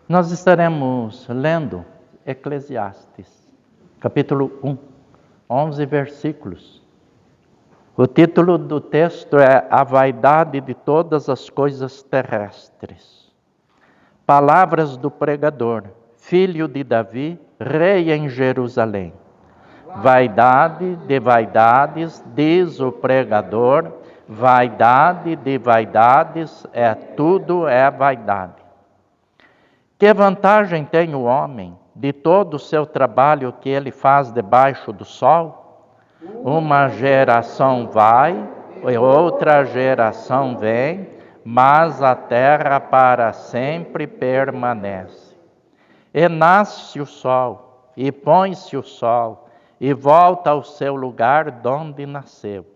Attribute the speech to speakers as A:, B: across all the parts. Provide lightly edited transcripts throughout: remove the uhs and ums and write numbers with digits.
A: Nós estaremos lendo Eclesiastes, capítulo 1, 11 versículos. O título do texto é A Vaidade de Todas as Coisas Terrestres. Palavras do pregador, filho de Davi, rei em Jerusalém. Vaidade de vaidades, diz o pregador, vaidade de vaidades, tudo é vaidade. Que vantagem tem o homem de todo o seu trabalho que ele faz debaixo do sol? Uma geração vai, e outra geração vem, mas a terra para sempre permanece. E nasce o sol, e põe-se o sol, e volta ao seu lugar donde nasceu.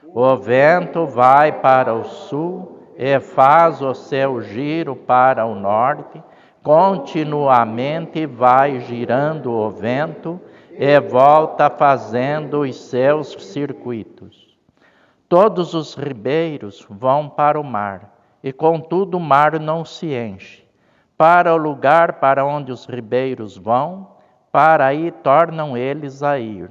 A: O vento vai para o sul, e faz o seu giro para o norte. Continuamente vai girando o vento e volta fazendo os seus circuitos. Todos os ribeiros vão para o mar, e contudo o mar não se enche. Para o lugar para onde os ribeiros vão, para aí tornam eles a ir.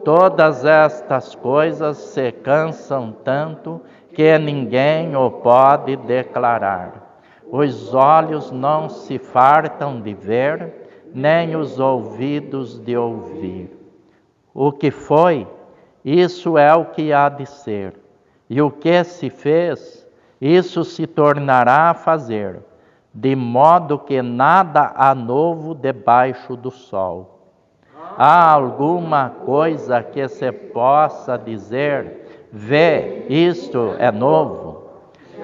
A: Todas estas coisas se cansam tanto que ninguém o pode declarar. Os olhos não se fartam de ver, nem os ouvidos de ouvir. O que foi, isso é o que há de ser. E o que se fez, isso se tornará a fazer, de modo que nada há novo debaixo do sol. Há alguma coisa que se possa dizer, vê, isto é novo?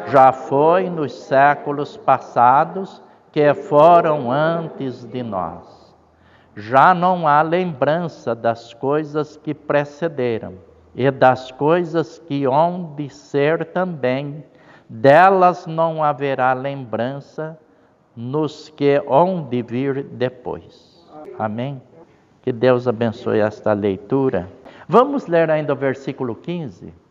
A: Já foi nos séculos passados que foram antes de nós. Já não há lembrança das coisas que precederam e das coisas que hão de ser também. Delas não haverá lembrança nos que hão de vir depois. Amém? Que Deus abençoe esta leitura. Vamos ler ainda o versículo 15.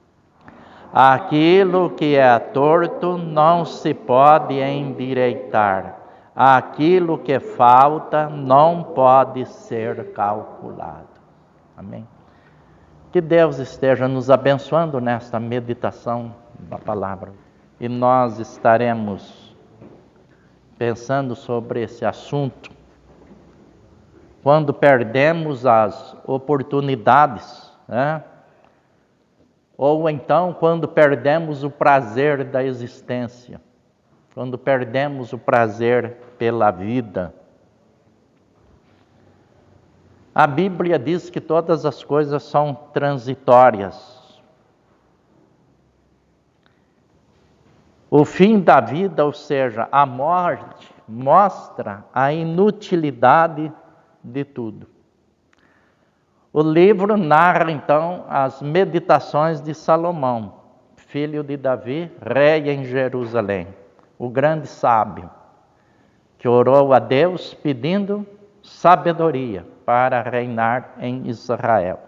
A: Aquilo que é torto não se pode endireitar. Aquilo que falta não pode ser calculado. Amém? Que Deus esteja nos abençoando nesta meditação da palavra. E nós estaremos pensando sobre esse assunto. Quando perdemos as oportunidades, né? Ou então quando perdemos o prazer da existência, quando perdemos o prazer pela vida. A Bíblia diz que todas as coisas são transitórias. O fim da vida, ou seja, a morte, mostra a inutilidade de tudo. O livro narra, então, as meditações de Salomão, filho de Davi, rei em Jerusalém, o grande sábio, que orou a Deus pedindo sabedoria para reinar em Israel.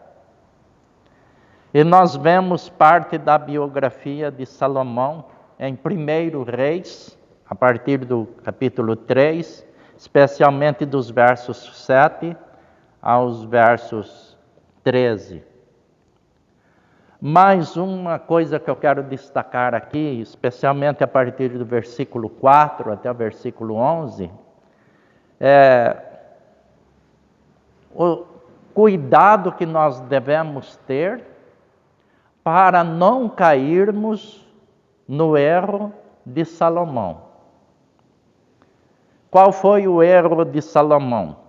A: E nós vemos parte da biografia de Salomão em 1 Reis, a partir do capítulo 3, especialmente dos versos 7 aos versos 13. Mais uma coisa que eu quero destacar aqui, especialmente a partir do versículo 4 até o versículo 11, é o cuidado que nós devemos ter para não cairmos no erro de Salomão. Qual foi o erro de Salomão?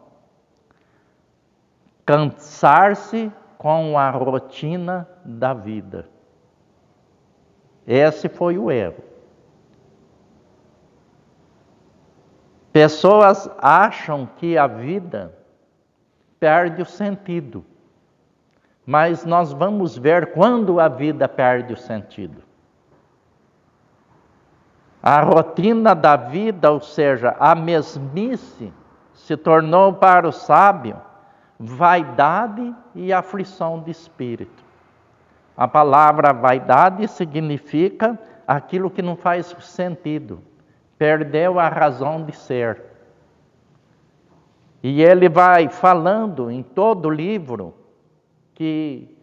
A: Cansar-se com a rotina da vida. Esse foi o erro. Pessoas acham que a vida perde o sentido. Mas nós vamos ver quando a vida perde o sentido. A rotina da vida, ou seja, a mesmice, se tornou para o sábio vaidade e aflição de espírito. A palavra vaidade significa aquilo que não faz sentido, perdeu a razão de ser. E ele vai falando em todo o livro, que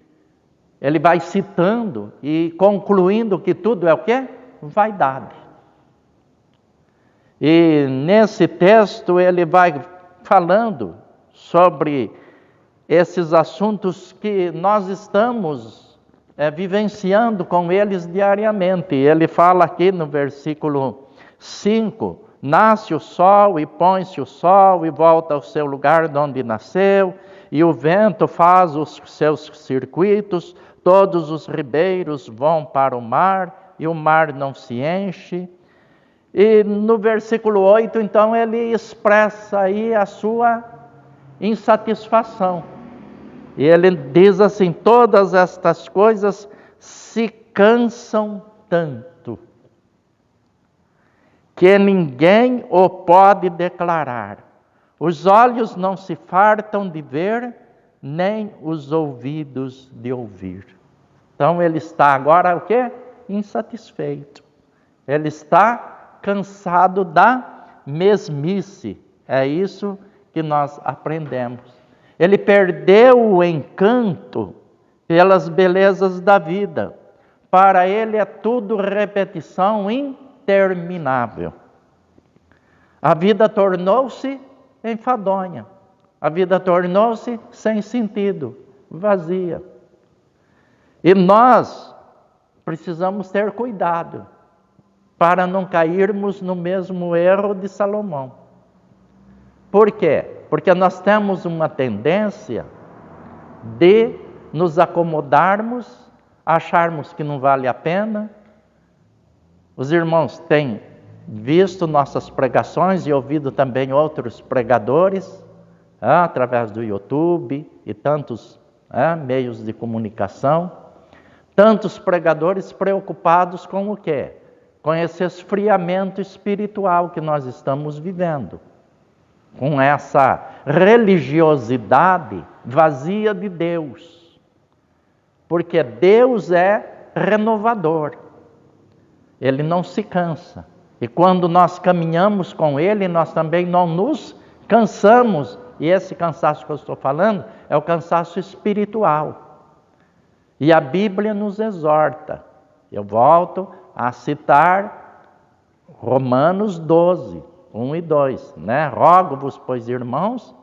A: ele vai citando e concluindo que tudo é o quê? Vaidade. E nesse texto ele vai falando sobre esses assuntos que nós estamos vivenciando com eles diariamente. Ele fala aqui no versículo 5, nasce o sol e põe-se o sol e volta ao seu lugar de onde nasceu, e o vento faz os seus circuitos, todos os ribeiros vão para o mar, e o mar não se enche. E no versículo 8, então, ele expressa aí a sua insatisfação. E ele diz assim: todas estas coisas se cansam tanto, que ninguém o pode declarar. Os olhos não se fartam de ver, nem os ouvidos de ouvir. Então ele está agora o quê? Insatisfeito. Ele está cansado da mesmice. É isso que nós aprendemos. Ele perdeu o encanto pelas belezas da vida. Para ele é tudo repetição interminável. A vida tornou-se enfadonha. A vida tornou-se sem sentido, vazia. E nós precisamos ter cuidado para não cairmos no mesmo erro de Salomão. Por quê? Porque nós temos uma tendência de nos acomodarmos, acharmos que não vale a pena. Os irmãos têm visto nossas pregações e ouvido também outros pregadores, através do YouTube e tantos meios de comunicação. Tantos pregadores preocupados com o quê? Com esse esfriamento espiritual que nós estamos vivendo. Com essa religiosidade vazia de Deus. Porque Deus é renovador. Ele não se cansa. E quando nós caminhamos com Ele, nós também não nos cansamos. E esse cansaço que eu estou falando é o cansaço espiritual. E a Bíblia nos exorta. Eu volto a citar Romanos 12, 1 e 2. Rogo-vos, pois, irmãos,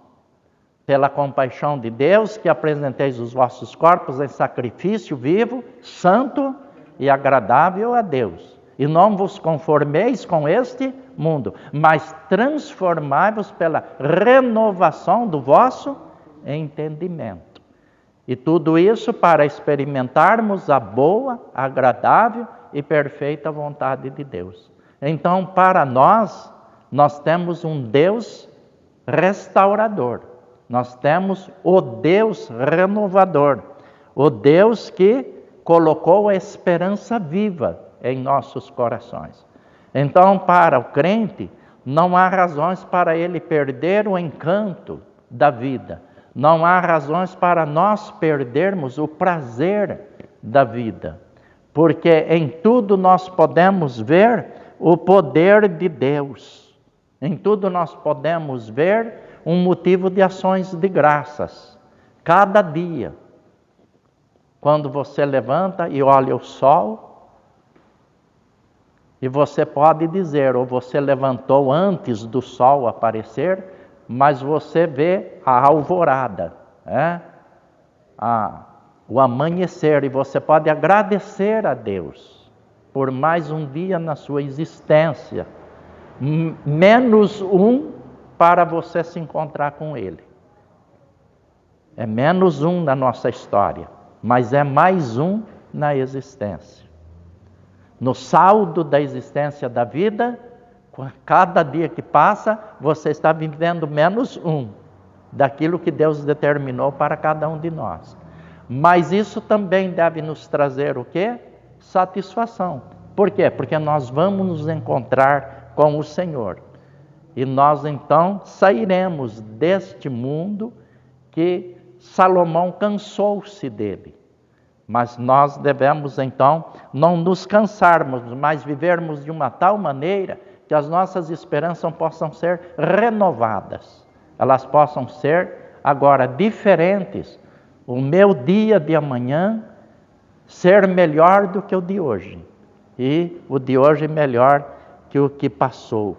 A: pela compaixão de Deus, que apresenteis os vossos corpos em sacrifício vivo, santo e agradável a Deus. E não vos conformeis com este mundo, mas transformai-vos pela renovação do vosso entendimento. E tudo isso para experimentarmos a boa, agradável e perfeita vontade de Deus. Então, para nós temos um Deus restaurador. Nós temos o Deus renovador. O Deus que colocou a esperança viva em nossos corações. Então, para o crente, não há razões para ele perder o encanto da vida. Não há razões para nós perdermos o prazer da vida. Porque em tudo nós podemos ver o poder de Deus. Em tudo nós podemos ver um motivo de ações de graças. Cada dia, quando você levanta e olha o sol, e você pode dizer, ou você levantou antes do sol aparecer, mas você vê a alvorada, o amanhecer, e você pode agradecer a Deus por mais um dia na sua existência, menos um para você se encontrar com Ele. É menos um na nossa história, mas é mais um na existência. No saldo da existência da vida, cada dia que passa, você está vivendo menos um daquilo que Deus determinou para cada um de nós. Mas isso também deve nos trazer o quê? Satisfação. Por quê? Porque nós vamos nos encontrar com o Senhor. E nós então sairemos deste mundo que Salomão cansou-se dele. Mas nós devemos então não nos cansarmos, mas vivermos de uma tal maneira que as nossas esperanças possam ser renovadas. elas possam ser agora diferentes. O meu dia de amanhã ser melhor do que o de hoje. E o de hoje melhor que o que passou.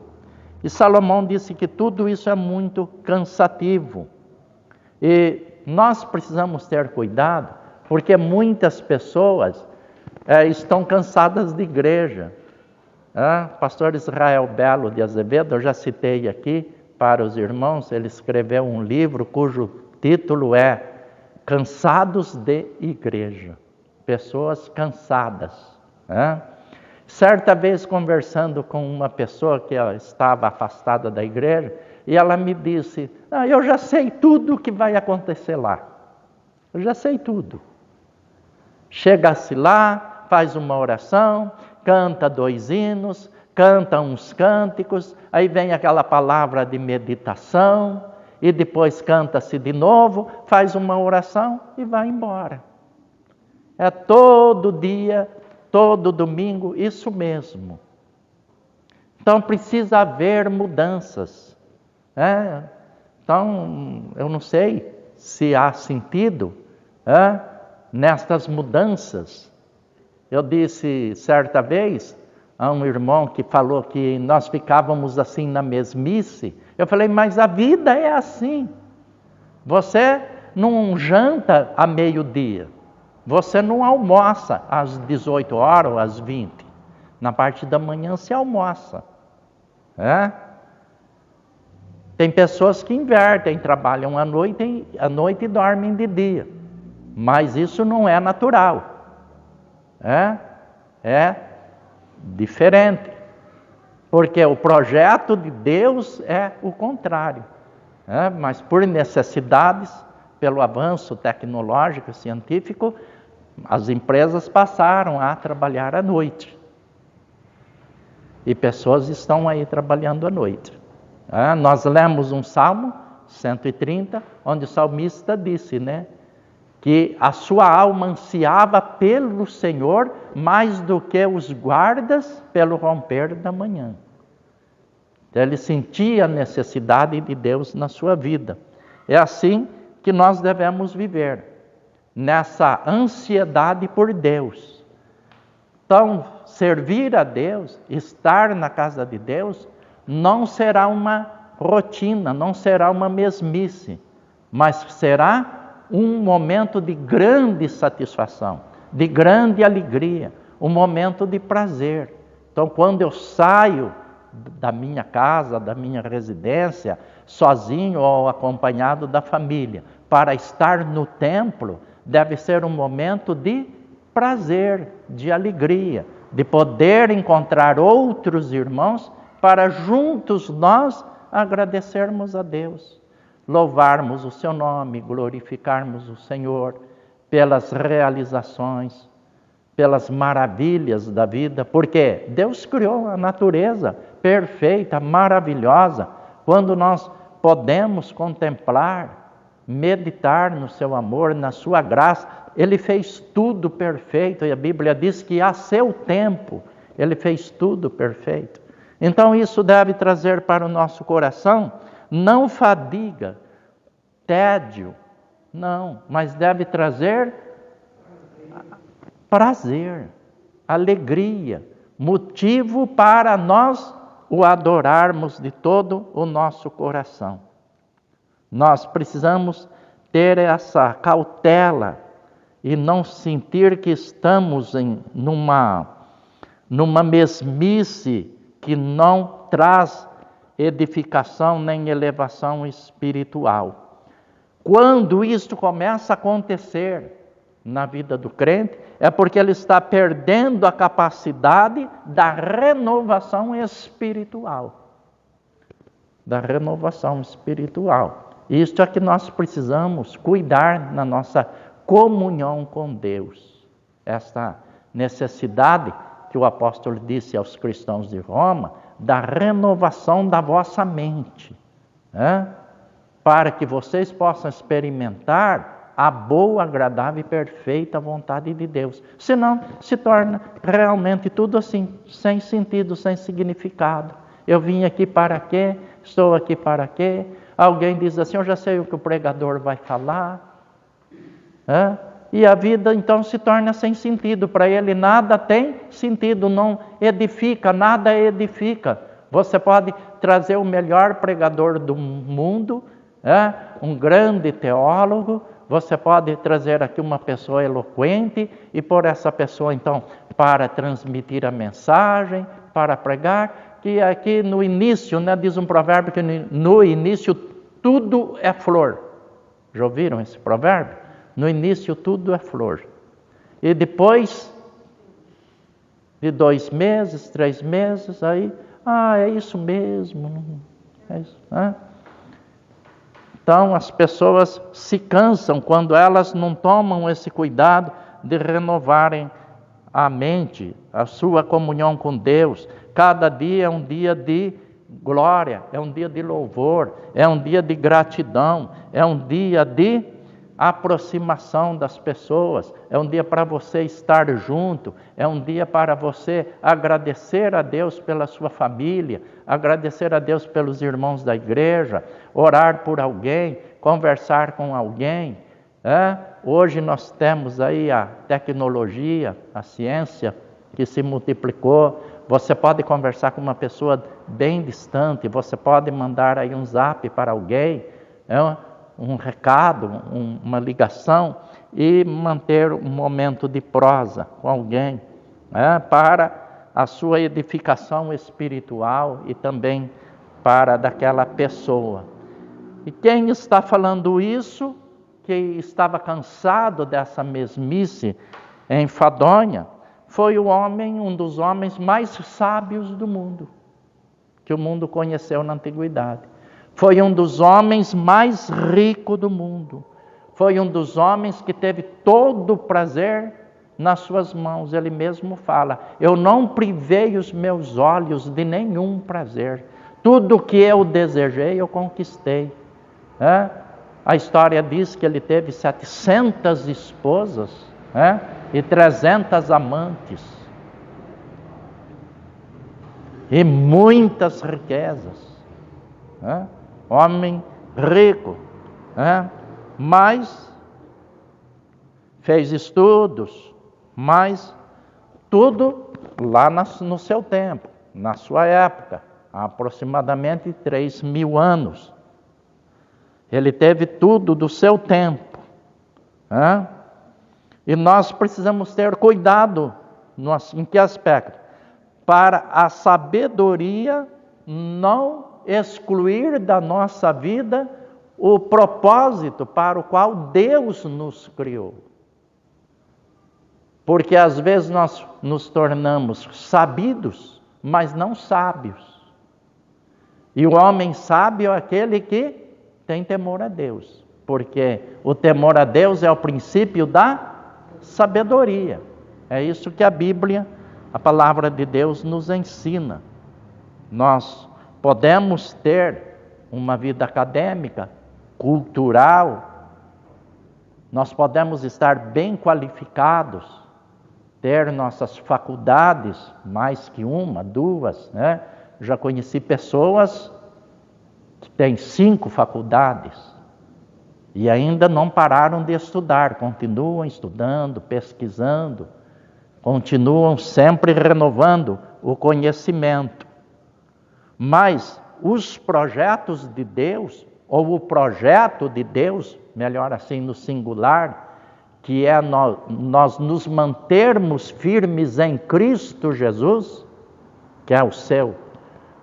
A: E Salomão disse que tudo isso é muito cansativo. E nós precisamos ter cuidado, porque muitas pessoas estão cansadas de igreja. Pastor Israel Belo de Azevedo, eu já citei aqui para os irmãos, ele escreveu um livro cujo título é Cansados de Igreja. Pessoas cansadas. Certa vez conversando com uma pessoa que estava afastada da igreja, e ela me disse, eu já sei tudo o que vai acontecer lá. Eu já sei tudo. Chega-se lá, faz uma oração, canta 2 hinos, canta uns cânticos, aí vem aquela palavra de meditação, e depois canta-se de novo, faz uma oração e vai embora. É todo dia, todo domingo, isso mesmo. Então precisa haver mudanças. Então, eu não sei se há sentido nestas mudanças. Eu disse certa vez a um irmão que falou que nós ficávamos assim na mesmice. Eu falei, mas a vida é assim. Você não janta a meio-dia. Você não almoça às 18 horas ou às 20. Na parte da manhã se almoça. Tem pessoas que invertem, trabalham à noite e dormem de dia. Mas isso não é natural. É diferente. Porque o projeto de Deus é o contrário. Mas por necessidades, pelo avanço tecnológico, científico, as empresas passaram a trabalhar à noite. E pessoas estão aí trabalhando à noite. Nós lemos um Salmo 130, onde o salmista disse, que a sua alma ansiava pelo Senhor mais do que os guardas pelo romper da manhã. Então, ele sentia a necessidade de Deus na sua vida. É assim que nós devemos viver, nessa ansiedade por Deus. Então, servir a Deus, estar na casa de Deus, não será uma rotina, não será uma mesmice, mas será um momento de grande satisfação, de grande alegria, um momento de prazer. Então, quando eu saio da minha casa, da minha residência, sozinho ou acompanhado da família, para estar no templo, deve ser um momento de prazer, de alegria, de poder encontrar outros irmãos para juntos nós agradecermos a Deus, louvarmos o seu nome, glorificarmos o Senhor pelas realizações, pelas maravilhas da vida, porque Deus criou a natureza perfeita, maravilhosa, quando nós podemos contemplar, meditar no seu amor, na sua graça. Ele fez tudo perfeito, e a Bíblia diz que a seu tempo ele fez tudo perfeito. Então isso deve trazer para o nosso coração, não fadiga, tédio, não, mas deve trazer prazer, alegria, motivo para nós o adorarmos de todo o nosso coração. Nós precisamos ter essa cautela e não sentir que estamos numa mesmice que não traz edificação nem elevação espiritual. Quando isto começa a acontecer na vida do crente, é porque ele está perdendo a capacidade da renovação espiritual. Da renovação espiritual. Isto é que nós precisamos cuidar na nossa comunhão com Deus. Esta necessidade que o apóstolo disse aos cristãos de Roma, da renovação da vossa mente, para que vocês possam experimentar a boa, agradável e perfeita vontade de Deus. Senão, se torna realmente tudo assim, sem sentido, sem significado. Eu vim aqui para quê? Estou aqui para quê? Alguém diz assim, eu já sei o que o pregador vai falar. E a vida então se torna sem sentido. Para ele nada tem sentido, não edifica, nada edifica. Você pode trazer o melhor pregador do mundo, um grande teólogo, você pode trazer aqui uma pessoa eloquente e pôr essa pessoa então para transmitir a mensagem, para pregar, que aqui no início, diz um provérbio que no início tudo é flor. Já ouviram esse provérbio? No início tudo é flor. E depois de 2 meses, 3 meses, aí, é isso mesmo. É isso, Então as pessoas se cansam quando elas não tomam esse cuidado de renovarem a mente, a sua comunhão com Deus. Cada dia é um dia de glória, é um dia de louvor, é um dia de gratidão, é um dia de aproximação das pessoas, é um dia para você estar junto, é um dia para você agradecer a Deus pela sua família, agradecer a Deus pelos irmãos da igreja, orar por alguém, conversar com alguém. Hoje nós temos aí a tecnologia, a ciência que se multiplicou. Você pode conversar com uma pessoa bem distante, você pode mandar aí um zap para alguém, um recado, uma ligação, e manter um momento de prosa com alguém, para a sua edificação espiritual e também para daquela pessoa. E quem está falando isso, que estava cansado dessa mesmice enfadonha, foi um dos homens mais sábios do mundo, que o mundo conheceu na antiguidade. Foi um dos homens mais ricos do mundo. Foi um dos homens que teve todo o prazer nas suas mãos. Ele mesmo fala, eu não privei os meus olhos de nenhum prazer. Tudo o que eu desejei, eu conquistei. A história diz que ele teve 700 esposas, e 300 amantes. E muitas riquezas. Homem rico, mas fez estudos, mas tudo lá no seu tempo, na sua época, há aproximadamente 3.000 anos. Ele teve tudo do seu tempo. E nós precisamos ter cuidado, em que aspecto? Para a sabedoria não excluir da nossa vida o propósito para o qual Deus nos criou. Porque às vezes nós nos tornamos sabidos, mas não sábios. E o homem sábio é aquele que tem temor a Deus, porque o temor a Deus é o princípio da sabedoria. É isso que a Bíblia, a palavra de Deus, nos ensina. Nós podemos ter uma vida acadêmica, cultural, nós podemos estar bem qualificados, ter nossas faculdades, mais que uma, 2, Já conheci pessoas que têm 5 faculdades e ainda não pararam de estudar, continuam estudando, pesquisando, continuam sempre renovando o conhecimento. Mas os projetos de Deus, ou o projeto de Deus, melhor assim no singular, que é nós nos mantermos firmes em Cristo Jesus, que é o seu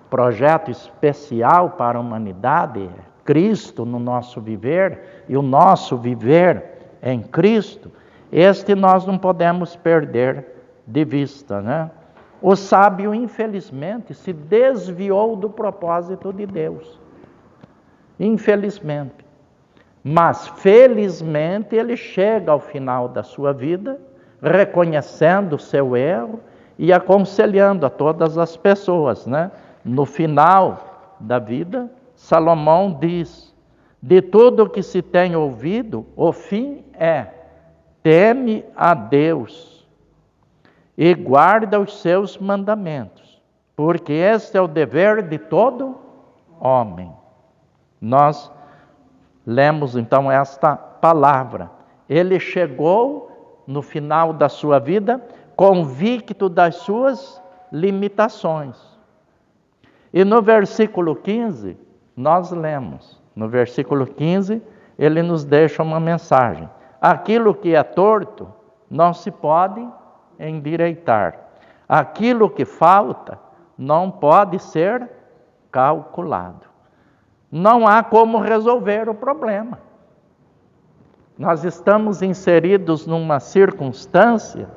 A: projeto especial para a humanidade, Cristo no nosso viver, e o nosso viver em Cristo, este nós não podemos perder de vista, O sábio, infelizmente, se desviou do propósito de Deus. Infelizmente. Mas, felizmente, ele chega ao final da sua vida, reconhecendo o seu erro e aconselhando a todas as pessoas, No final da vida, Salomão diz, de tudo que se tem ouvido, o fim é, teme a Deus e guarda os seus mandamentos, porque este é o dever de todo homem. Nós Lemos então esta palavra. Ele chegou no final da sua vida convicto das suas limitações. E no versículo 15, nós lemos. No versículo 15, ele nos deixa uma mensagem. Aquilo que é torto não se pode endireitar. Aquilo que falta não pode ser calculado. Não há como resolver o problema. Nós estamos inseridos numa circunstância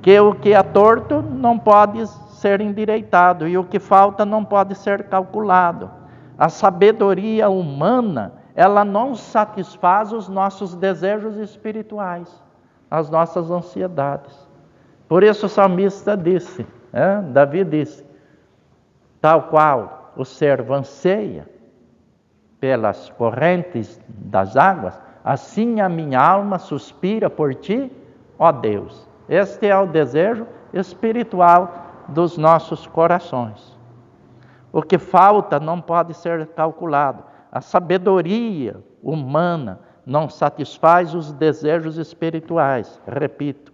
A: que o que é torto não pode ser endireitado e o que falta não pode ser calculado. A sabedoria humana, ela não satisfaz os nossos desejos espirituais, as nossas ansiedades. Por isso o salmista disse, Davi disse, tal qual o servo anseia pelas correntes das águas, assim a minha alma suspira por ti, ó Deus. Este é o desejo espiritual dos nossos corações. O que falta não pode ser calculado. A sabedoria humana não satisfaz os desejos espirituais. Repito,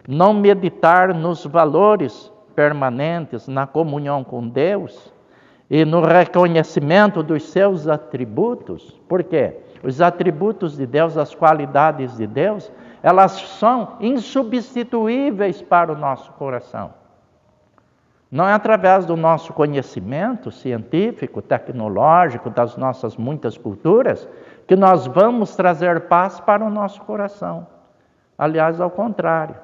A: não meditar nos valores permanentes, na comunhão com Deus e no reconhecimento dos seus atributos. Por quê? Os atributos de Deus, as qualidades de Deus, elas são insubstituíveis para o nosso coração. Não é através do nosso conhecimento científico, tecnológico, das nossas muitas culturas, que nós vamos trazer paz para o nosso coração. Aliás, ao contrário.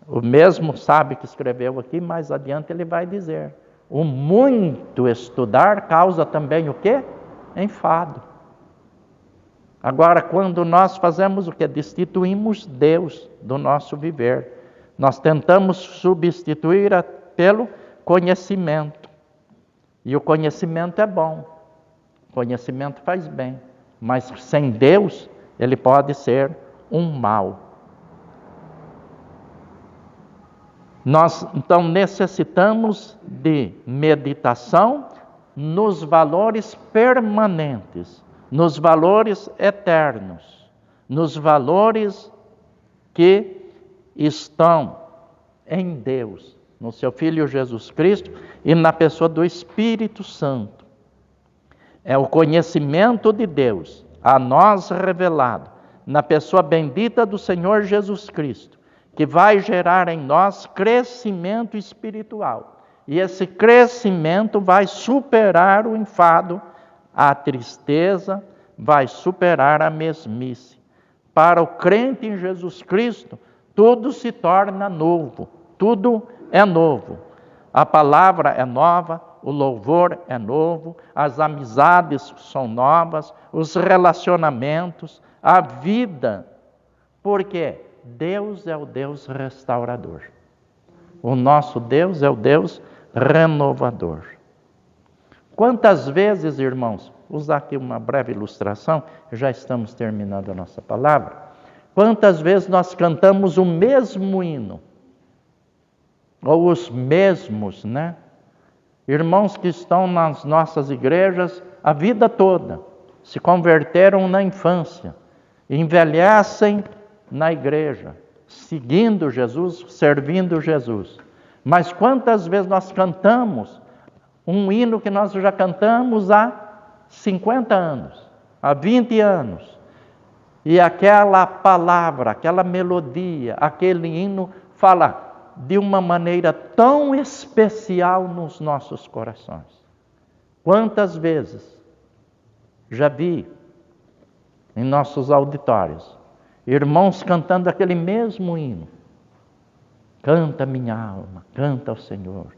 A: O mesmo sábio que escreveu aqui, mais adiante ele vai dizer, o muito estudar causa também o quê? Enfado. Agora, quando nós fazemos o quê? Destituímos Deus do nosso viver. Nós tentamos substituir pelo conhecimento. E o conhecimento é bom. O conhecimento faz bem. Mas sem Deus, ele pode ser um mal. Nós, então, necessitamos de meditação nos valores permanentes, nos valores eternos, nos valores que estão em Deus, no seu Filho Jesus Cristo e na pessoa do Espírito Santo. É o conhecimento de Deus, a nós revelado, na pessoa bendita do Senhor Jesus Cristo, que vai gerar em nós crescimento espiritual. E esse crescimento vai superar o enfado, a tristeza, vai superar a mesmice. Para o crente em Jesus Cristo, tudo se torna novo, tudo é novo. A palavra é nova, o louvor é novo, as amizades são novas, os relacionamentos, a vida. Por quê? Deus é o Deus restaurador. O nosso Deus é o Deus renovador. Quantas vezes, irmãos, usar aqui uma breve ilustração, já estamos terminando a nossa palavra. Quantas vezes nós cantamos o mesmo hino? Ou os mesmos, né? Irmãos que estão nas nossas igrejas a vida toda, se converteram na infância, envelhecem na igreja, seguindo Jesus, servindo Jesus. Mas quantas vezes nós cantamos um hino que nós já cantamos há 50 anos, há 20 anos, e aquela palavra, aquela melodia, aquele hino fala de uma maneira tão especial nos nossos corações. Quantas vezes já vi em nossos auditórios irmãos cantando aquele mesmo hino. Canta minha alma, canta ao Senhor.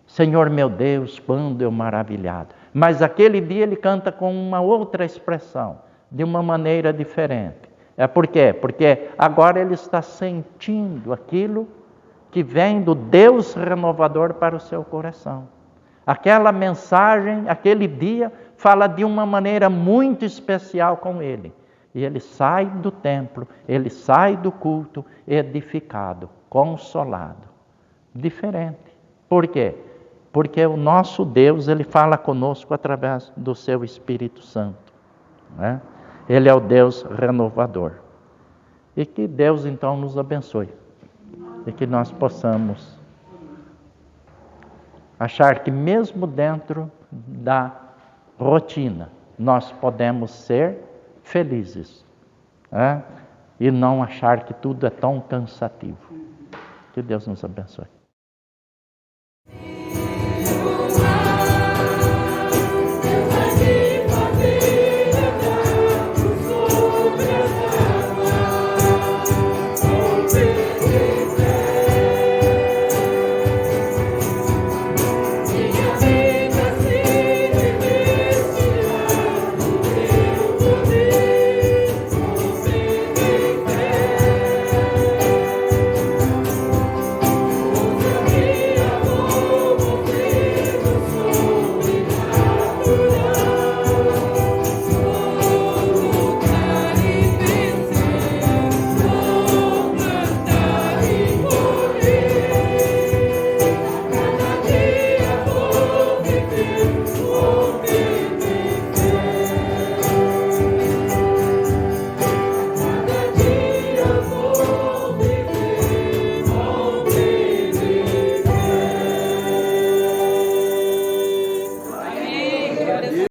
A: Senhor meu Deus, quando eu maravilhado. Mas aquele dia ele canta com uma outra expressão, de uma maneira diferente. É por quê? Porque agora ele está sentindo aquilo que vem do Deus renovador para o seu coração. Aquela mensagem, aquele dia, fala de uma maneira muito especial com ele. E ele sai do templo, ele sai do culto edificado, consolado, diferente. Por quê? Porque o nosso Deus, ele fala conosco através do seu Espírito Santo. né? Ele é o Deus renovador. E que Deus então nos abençoe. E que nós possamos achar que mesmo dentro da rotina, nós podemos ser felizes, né? E não achar que tudo é tão cansativo. Que Deus nos abençoe.